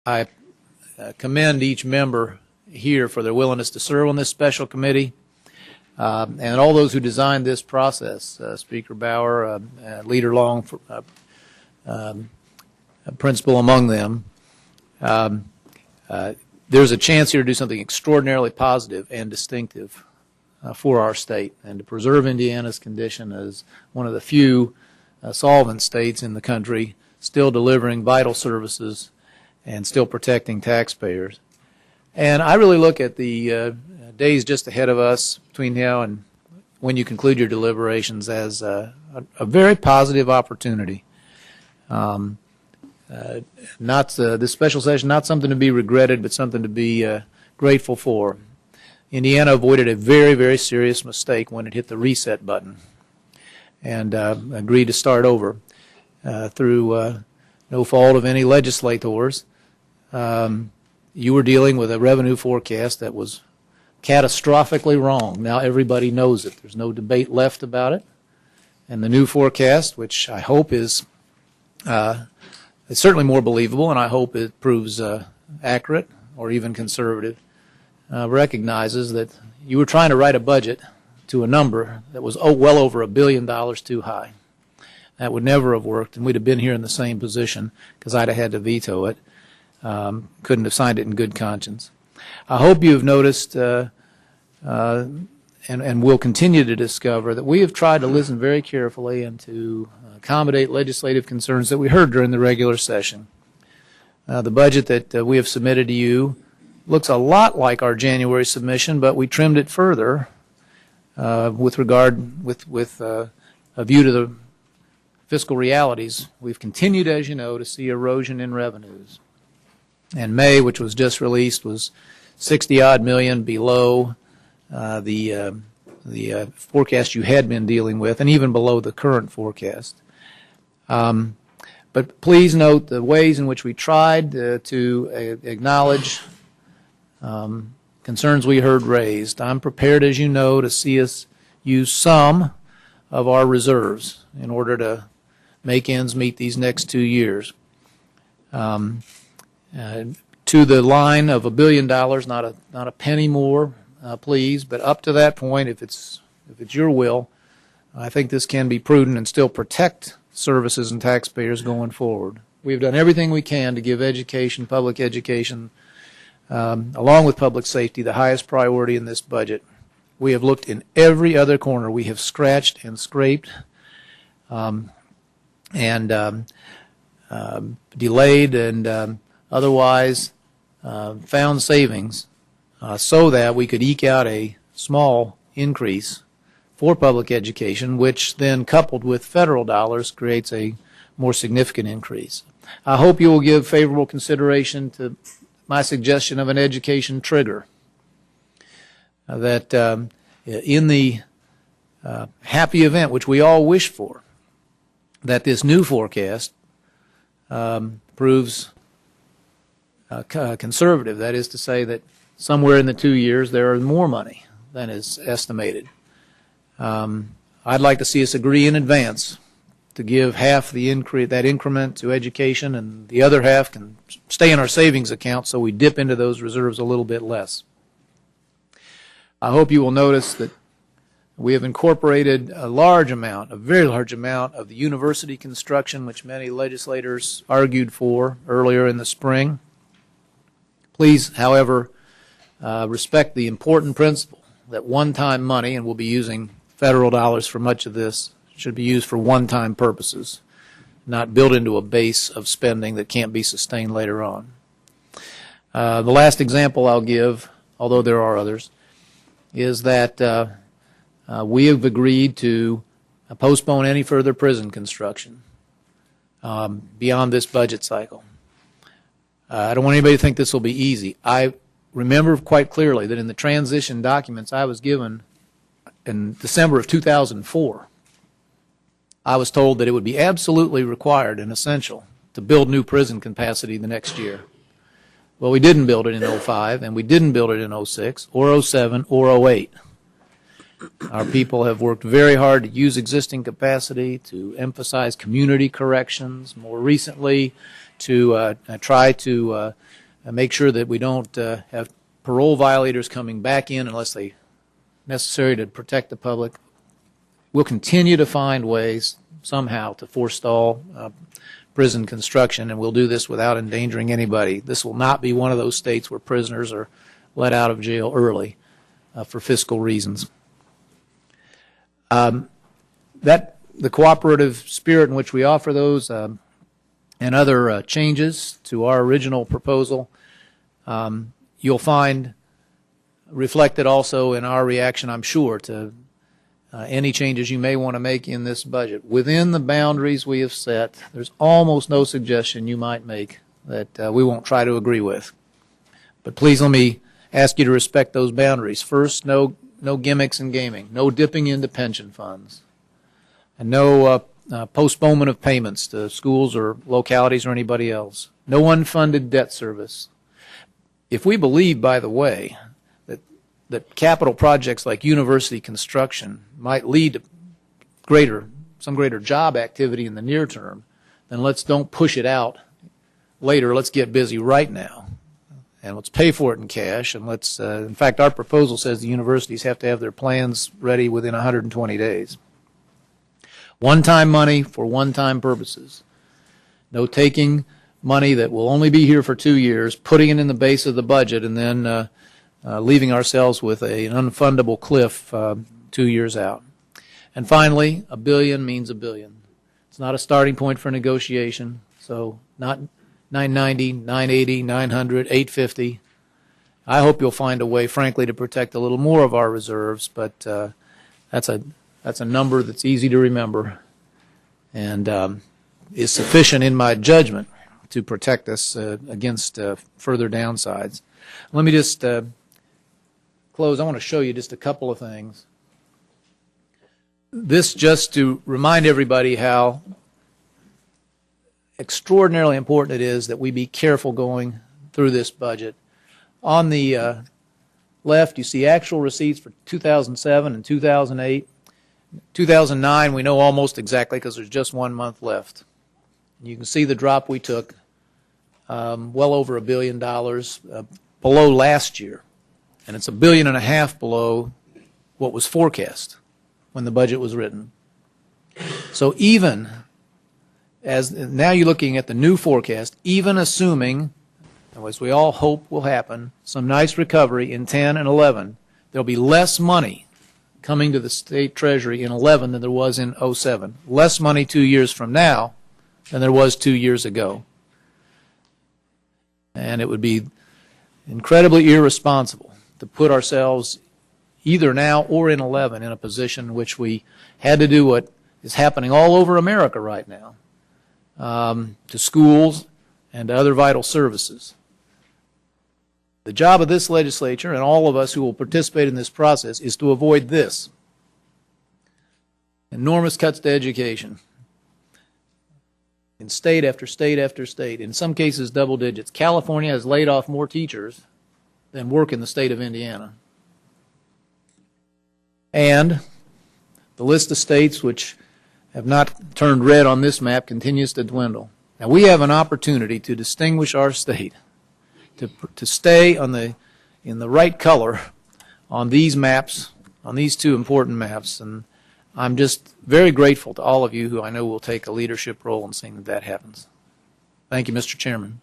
I commend each member here for their willingness to serve on this special committee, and all those who designed this process, Speaker Bauer, Leader Long, principal among them. There's a chance here to do something extraordinarily positive and distinctive for our state, and to preserve Indiana's condition as one of the few solvent states in the country still delivering vital services and still protecting taxpayers. And I really look at the days just ahead of us between now and when you conclude your deliberations as a very positive opportunity. This special session, not something to be regretted, but something to be grateful for. Indiana avoided a very, very serious mistake when it hit the reset button and agreed to start over through no fault of any legislators. You were dealing with a revenue forecast that was catastrophically wrong. Now everybody knows it. There's no debate left about it. And the new forecast, which I hope is it's certainly more believable, and I hope it proves accurate or even conservative, recognizes that you were trying to write a budget to a number that was well over $1 billion too high. That would never have worked, and we'd have been here in the same position because I'd have had to veto it. Couldn't have signed it in good conscience. I hope you have noticed and will continue to discover that we have tried to listen very carefully and to accommodate legislative concerns that we heard during the regular session. The budget that we have submitted to you looks a lot like our January submission, but we trimmed it further with a view to the fiscal realities. We've continued, as you know, to see erosion in revenues. And May, which was just released, was 60-odd million below the forecast you had been dealing with, and even below the current forecast. But please note the ways in which we tried to acknowledge concerns we heard raised. I'm prepared, as you know, to see us use some of our reserves in order to make ends meet these next 2 years. To the line of $1 billion, not a penny more, please, but up to that point, if it's your will, I think this can be prudent and still protect services and taxpayers going forward. We've done everything we can to give education, public education, along with public safety, the highest priority in this budget. We have looked in every other corner. We have scratched and scraped and delayed and otherwise found savings so that we could eke out a small increase for public education, which then coupled with federal dollars creates a more significant increase. I hope you will give favorable consideration to my suggestion of an education trigger, that in the happy event, which we all wish for, that this new forecast proves conservative. That is to say that somewhere in the 2 years there are more money than is estimated. I'd like to see us agree in advance to give half the that increment to education, and the other half can stay in our savings account so we dip into those reserves a little bit less. I hope you will notice that we have incorporated a very large amount of the university construction which many legislators argued for earlier in the spring. Please, however, respect the important principle that one-time money, and we'll be using federal dollars for much of this, should be used for one-time purposes, not built into a base of spending that can't be sustained later on. The last example I'll give, although there are others, is that we have agreed to postpone any further prison construction beyond this budget cycle. I don't want anybody to think this will be easy. I remember quite clearly that in the transition documents I was given in December of 2004, I was told that it would be absolutely required and essential to build new prison capacity the next year. Well, we didn't build it in 05, and we didn't build it in 06 or 07 or 08. Our people have worked very hard to use existing capacity, to emphasize community corrections, more recently to try to make sure that we don't have parole violators coming back in unless they necessary to protect the public. We'll continue to find ways somehow to forestall prison construction, and we'll do this without endangering anybody. This will not be one of those states where prisoners are let out of jail early for fiscal reasons. The cooperative spirit in which we offer those and other changes to our original proposal, you'll find reflected also in our reaction, I'm sure, to any changes you may want to make in this budget. Within the boundaries we have set, there's almost no suggestion you might make that we won't try to agree with. But please let me ask you to respect those boundaries. First, no gimmicks in gaming, no dipping into pension funds, and no postponement of payments to schools or localities or anybody else. No unfunded debt service. If we believe, by the way, that capital projects like university construction might lead to some greater job activity in the near term, then don't push it out later. Let's get busy right now, and let's pay for it in cash. And in fact, our proposal says the universities have to have their plans ready within 120 days. One-time money for one-time purposes. No taking money that will only be here for 2 years, putting it in the base of the budget, and then leaving ourselves with an unfundable cliff 2 years out. And finally, $1 billion means $1 billion. It's not a starting point for negotiation, so not 990, 980, 900, 850. I hope you'll find a way, frankly, to protect a little more of our reserves, but that's a number that's easy to remember and is sufficient in my judgment to protect us against further downsides. Let me just close. I want to show you just a couple of things. This just to remind everybody how extraordinarily important it is that we be careful going through this budget. On the left, you see actual receipts for 2007 and 2008. 2009, we know almost exactly because there's just 1 month left. You can see the drop we took, well over $1 billion below last year. And it's $1.5 billion below what was forecast when the budget was written. So even as now you're looking at the new forecast, even assuming, as we all hope will happen, some nice recovery in 10 and 11, there'll be less money coming to the state treasury in 11 than there was in 07. Less money 2 years from now than there was 2 years ago. And it would be incredibly irresponsible to put ourselves either now or in 11 in a position in which we had to do what is happening all over America right now to schools and to other vital services. The job of this legislature and all of us who will participate in this process is to avoid this. Enormous cuts to education in state after state after state, in some cases double digits. California has laid off more teachers than work in the state of Indiana. And the list of states which have not turned red on this map continues to dwindle. Now we have an opportunity to distinguish our state, to stay in the right color on these maps, on these two important maps, and I'm just very grateful to all of you who I know will take a leadership role in seeing that happens. Thank you, Mr. Chairman.